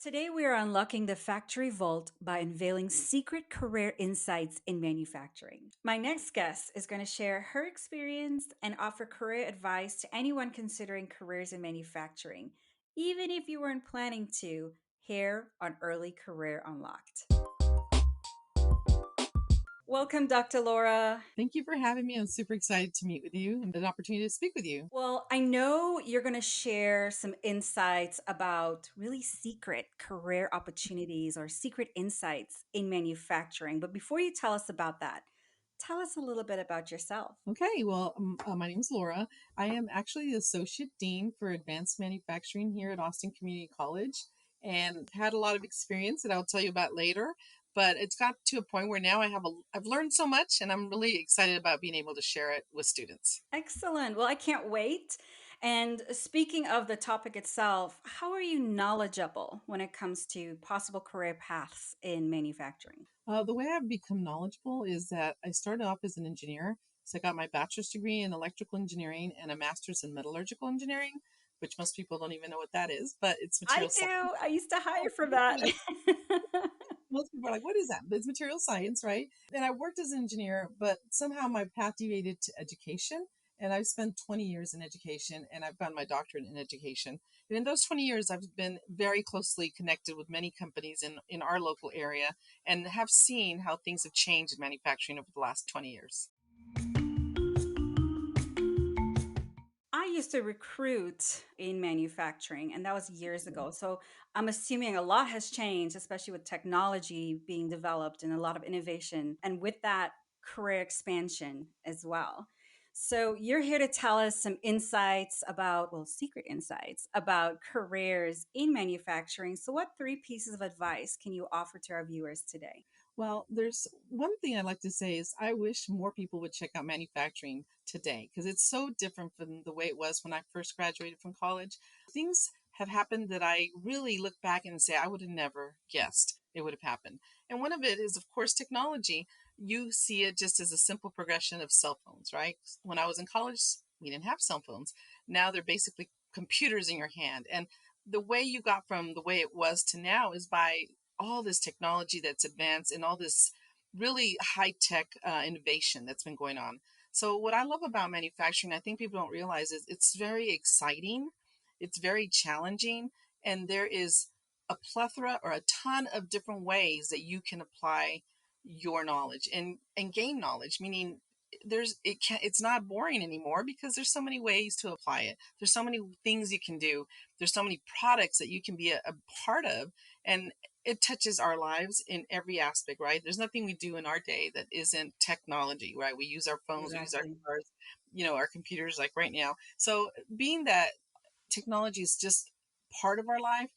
Today, we are unlocking the factory vault by unveiling secret career insights in manufacturing. My next guest is going to share her experience and offer career advice to anyone considering careers in manufacturing, even if you weren't planning to, here on Early Career Unlocked. Welcome, Dr. Laura. Thank you for having me. I'm super excited to meet with you and an opportunity to speak with you. Well, I know you're going to share some insights about really secret career opportunities or secret insights in manufacturing. But before you tell us about that, tell us a little bit about yourself. Okay, well, my name is Laura. I am actually the Associate Dean for Advanced Manufacturing here at Austin Community College and had a lot of experience that I'll tell you about later. But it's got to a point where now I've learned so much and I'm really excited about being able to share it with students. Excellent. Well, I can't wait. And speaking of the topic itself, how are you knowledgeable when it comes to possible career paths in manufacturing? The way I've become knowledgeable is that I started off as an engineer. So I got my bachelor's degree in electrical engineering and a master's in metallurgical engineering, which most people don't even know what that is, but it's I material do. science. I used to hire Oh, for that. most people are like, what is that? But it's material science, right? And I worked as an engineer, but somehow my path deviated to education. And I've spent 20 years in education and I've gotten my doctorate in education. And in those 20 years, I've been very closely connected with many companies in our local area and have seen how things have changed in manufacturing over the last 20 years. I used to recruit in manufacturing, and that was years ago. So I'm assuming a lot has changed, especially with technology being developed and a lot of innovation, and with that, career expansion as well. So you're here to tell us some insights about, well, secret insights about careers in manufacturing. So, what three pieces of advice can you offer to our viewers today? Well, there's one thing I'd like to say is I wish more people would check out manufacturing today because it's so different from the way it was when I first graduated from college. Things have happened that I really look back and say I would have never guessed it would have happened. And one of it is, of course, technology. You see it just as a simple progression of cell phones, right? When I was in college, we didn't have cell phones. Now they're basically computers in your hand. And the way you got from the way it was to now is by all this technology that's advanced and all this really high tech innovation that's been going on. So, what I love about manufacturing, I think people don't realize, is it's very exciting, it's very challenging, and there is a plethora or a ton of different ways that you can apply your knowledge and gain knowledge, meaning it's not boring anymore because there's so many ways to apply it. There's so many things you can do. There's so many products that you can be a part of, and it touches our lives in every aspect, right? There's nothing we do in our day that isn't technology, right? We use our phones, we use our Exactly. cars, our computers, like right now. So being that technology is just part of our life,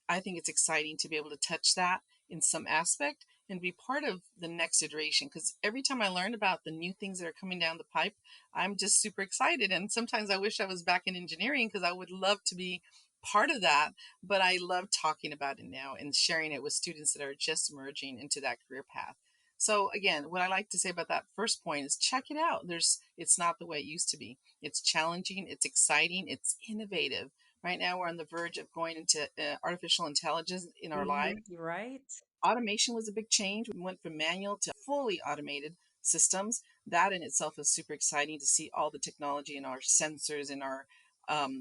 I think it's exciting to be able to touch that in some aspect and be part of the next iteration. Because every time I learn about the new things that are coming down the pipe, I'm just super excited. And sometimes I wish I was back in engineering because I would love to be part of that. But I love talking about it now and sharing it with students that are just emerging into that career path. So again, what I like to say about that first point is check it out. It's not the way it used to be. It's challenging, it's exciting, it's innovative. Right now, we're on the verge of going into artificial intelligence in our lives. You're right. Automation was a big change. We went from manual to fully automated systems. That in itself is super exciting to see all the technology in our sensors and our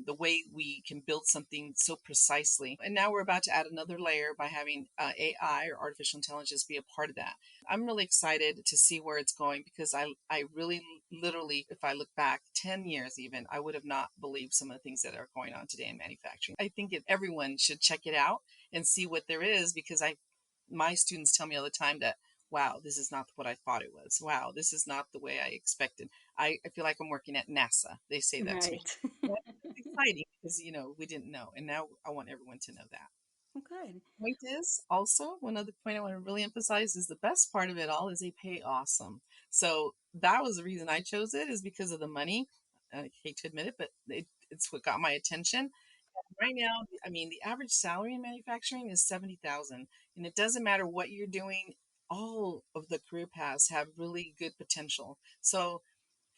the way we can build something so precisely. And now we're about to add another layer by having AI or artificial intelligence be a part of that. I'm really excited to see where it's going because I really literally, if I look back 10 years even, I would have not believed some of the things that are going on today in manufacturing. I think everyone should check it out and see what there is because my students tell me all the time that, wow, this is not what I thought it was. Wow, this is not the way I expected. I feel like I'm working at NASA. They say that to me. Right. That's exciting because, we didn't know. And now I want everyone to know that. Well, good. Point is also one other point I want to really emphasize is the best part of it all is they pay awesome. So that was the reason I chose it is because of the money. I hate to admit it, but it's what got my attention. Right now, I mean, the average salary in manufacturing is 70,000, and it doesn't matter what you're doing. All of the career paths have really good potential. So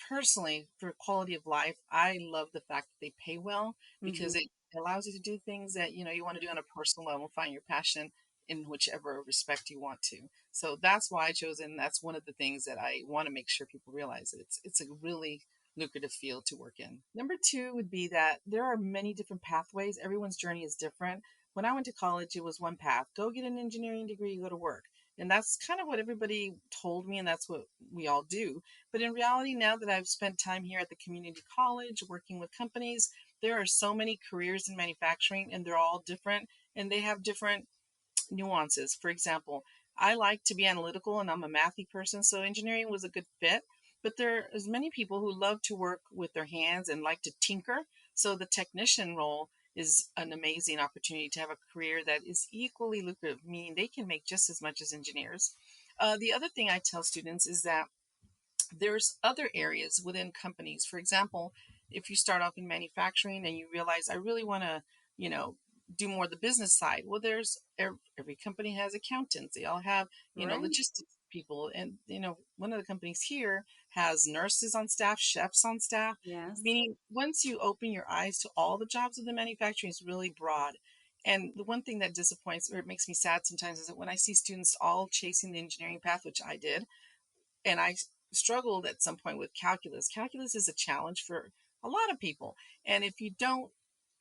personally, for quality of life, I love the fact that they pay well because Hmm. It allows you to do things that, you want to do on a personal level, find your passion in whichever respect you want to. So that's why I chose it, and that's one of the things that I want to make sure people realize that it's a really lucrative field to work in. Number two would be that there are many different pathways. Everyone's journey is different. When I went to college, it was one path: go get an engineering degree, go to work. And that's kind of what everybody told me, and that's what we all do. But in reality, now that I've spent time here at the community college working with companies, there are so many careers in manufacturing, and they're all different, and they have different nuances. For example, I like to be analytical and I'm a mathy person, so engineering was a good fit. But there is many people who love to work with their hands and like to tinker. So the technician role is an amazing opportunity to have a career that is equally lucrative, meaning they can make just as much as engineers. The other thing I tell students is that there's other areas within companies. For example, if you start off in manufacturing and you realize I really want to, you know, do more of the business side. Well, there's every company has accountants. They all have, Right. logistics people. And, one of the companies here has nurses on staff, chefs on staff, Yes. meaning once you open your eyes to all the jobs within manufacturing, is really broad. And the one thing that disappoints or it makes me sad sometimes is that when I see students all chasing the engineering path, which I did, and struggled at some point with calculus. Calculus is a challenge for a lot of people. And if you don't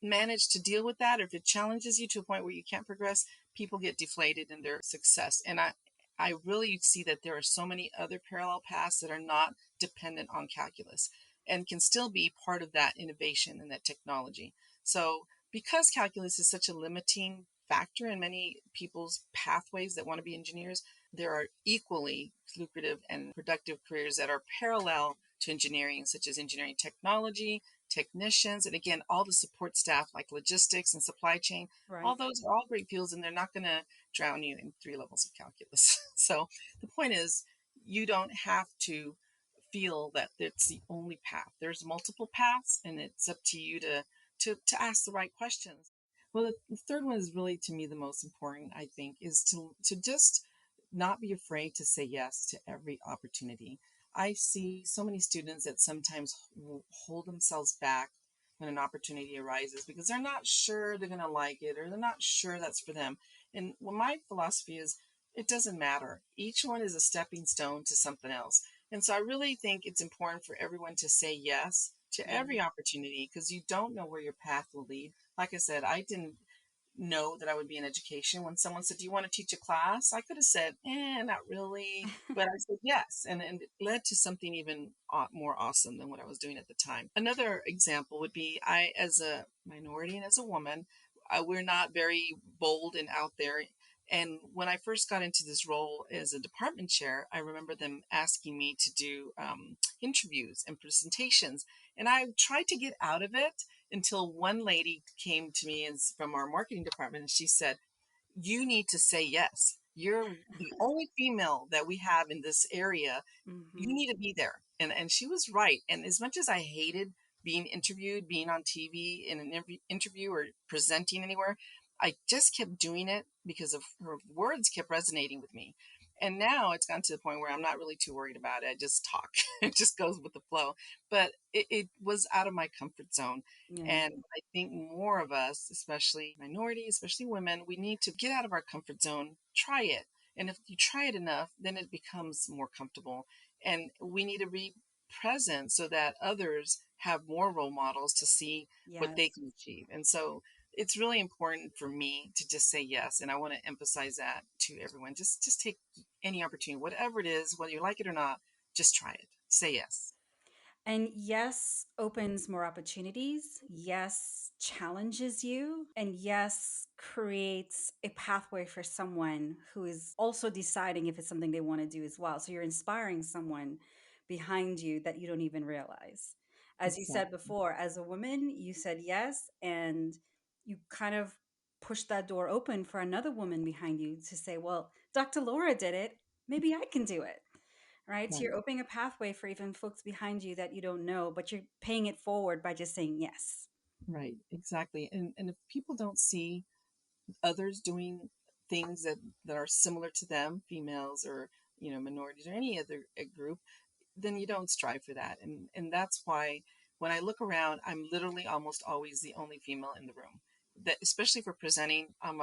manage to deal with that, or if it challenges you to a point where you can't progress, people get deflated in their success. And I really see that there are so many other parallel paths that are not dependent on calculus and can still be part of that innovation and that technology. So, because calculus is such a limiting factor in many people's pathways that want to be engineers, there are equally lucrative and productive careers that are parallel to engineering, such as engineering technology, technicians, and again, all the support staff like logistics and supply chain. All Right. those are all great fields, and they're not going to drown you in three levels of calculus. So the point is, you don't have to feel that it's the only path. There's multiple paths, and it's up to you to ask the right questions. Well, the third one is really to me the most important. I think is to just not be afraid to say yes to every opportunity. I see so many students that sometimes hold themselves back when an opportunity arises because they're not sure they're going to like it or they're not sure that's for them. And well, my philosophy is it doesn't matter. Each one is a stepping stone to something else. And so I really think it's important for everyone to say yes to Yeah. every opportunity because you don't know where your path will lead. Like I said, I didn't know that I would be in education. When someone said, "Do you want to teach a class?" I could have said, not really. But I said yes. And it led to something even more awesome than what I was doing at the time. Another example would be I, as a minority and as a woman, we're not very bold and out there. And when I first got into this role as a department chair, I remember them asking me to do interviews and presentations. And I tried to get out of it until one lady came to me and from our marketing department and she said, "You need to say yes. You're the only female that we have in this area. You Hmm. need to be there." And she was right. And as much as I hated being interviewed, being on TV in an interview or presenting anywhere, I just kept doing it because of her words kept resonating with me. And now it's gotten to the point where I'm not really too worried about it. I just talk. It just goes with the flow. But it was out of my comfort zone. Yeah. And I think more of us, especially minorities, especially women, we need to get out of our comfort zone, try it. And if you try it enough, then it becomes more comfortable. And we need to be present so that others have more role models to see what they Yes. can achieve. And so it's really important for me to just say yes. And I want to emphasize that to everyone. Just take any opportunity, whatever it is, whether you like it or not, just try it. Say yes. And yes, opens more opportunities. Yes, challenges you. And yes, creates a pathway for someone who is also deciding if it's something they want to do as well. So you're inspiring someone behind you that you don't even realize. As you said Exactly. before, as a woman, you said yes, and you kind of pushed that door open for another woman behind you to say, well, Dr. Laura did it. Maybe I can do it, right? So Right. you're opening a pathway for even folks behind you that you don't know, but you're paying it forward by just saying yes. Right. Exactly. And if people don't see others doing things that are similar to them, females or minorities or any other group, then you don't strive for that. And that's why when I look around, I'm literally almost always the only female in the room. That especially for presenting, I've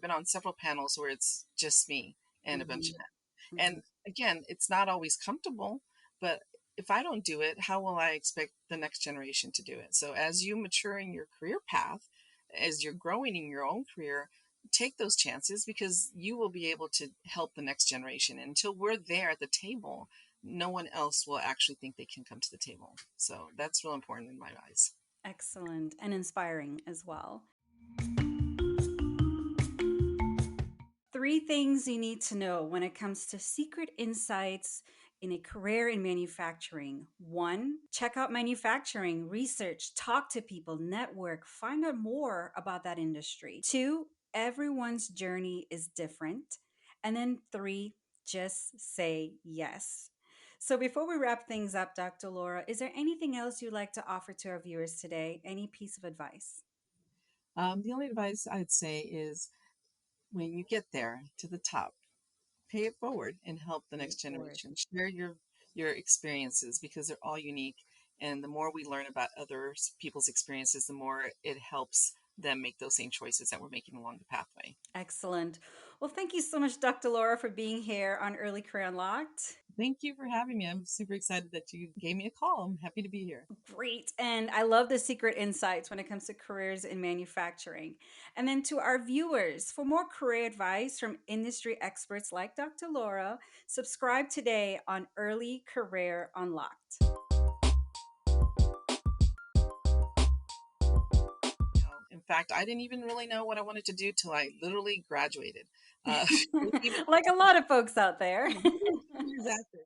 been on several panels where it's just me and a bunch Hmm. of men. Hmm. And again, it's not always comfortable, but if I don't do it, how will I expect the next generation to do it? So as you mature in your career path, as you're growing in your own career, take those chances because you will be able to help the next generation. And until we're there at the table, no one else will actually think they can come to the table. So that's real important in my eyes. Excellent and inspiring as well. Three things you need to know when it comes to secret insights in a career in manufacturing. One, check out manufacturing, research, talk to people, network, find out more about that industry. Two, everyone's journey is different. And then three, just say yes. So before we wrap things up, Dr. Laura, is there anything else you'd like to offer to our viewers today? Any piece of advice? The only advice I'd say is when you get there to the top, pay it forward and help the Pay next it forward. generation. Share your experiences because they're all unique. And the more we learn about others people's experiences, the more it helps them make those same choices that we're making along the pathway. Excellent. Well, thank you so much, Dr. Laura, for being here on Early Career Unlocked. Thank you for having me. I'm super excited that you gave me a call. I'm happy to be here. Great. And I love the secret insights when it comes to careers in manufacturing. And then to our viewers, for more career advice from industry experts like Dr. Laura, subscribe today on Early Career Unlocked. In fact, I didn't even really know what I wanted to do till I literally graduated. Uh, maybe even Like a lot of folks out there. maybe 2 years after.